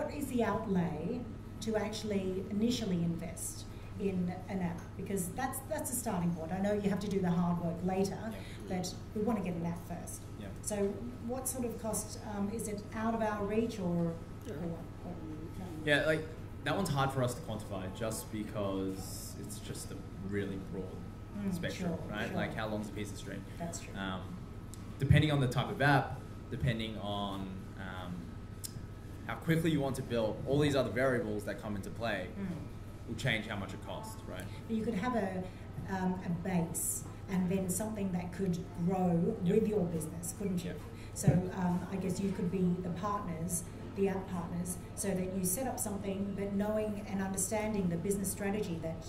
what is the outlay to actually initially invest in an app? Because that's a starting point. I know you have to do the hard work later, but we want to get an app first. Yeah. So what sort of cost, is it out of our reach or Yeah, like that one's hard for us to quantify just because it's just a really broad spectrum, sure, right? Sure. Like how long's a piece of string? That's true. Depending on the type of app, depending on how quickly you want to build, all these other variables that come into play will change how much it costs, right? But you could have a base and then something that could grow with your business, couldn't you? So I guess you could be the partners, the app partners, so that you set up something, but knowing and understanding the business strategy that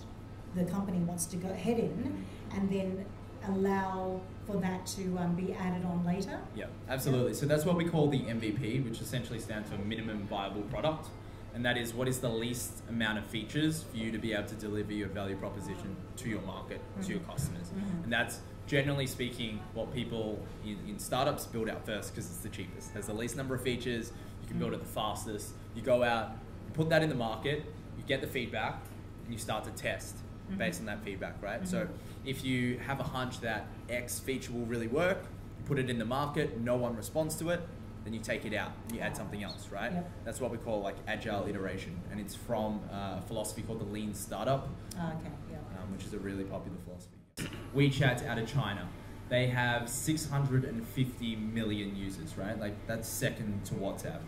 the company wants to go head in, and then allow for that to be added on later. Yeah, absolutely. So that's what we call the MVP, which essentially stands for minimum viable product. And that is what is the least amount of features for you to be able to deliver your value proposition to your market, to your customers. And that's generally speaking what people in startups build out first because it's the cheapest. It has the least number of features, you can build it the fastest. You go out, you put that in the market, you get the feedback, and you start to test based on that feedback, right? So if you have a hunch that X feature will really work, you put it in the market, no one responds to it, then you take it out and you add something else, right? That's what we call like agile iteration, and it's from a philosophy called the lean startup, which is a really popular philosophy. WeChat's out of China. They have 650 million users, right? Like that's second to WhatsApp.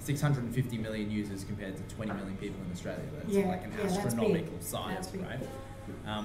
650 million users compared to 20 million people in Australia. That's like an astronomical size, right?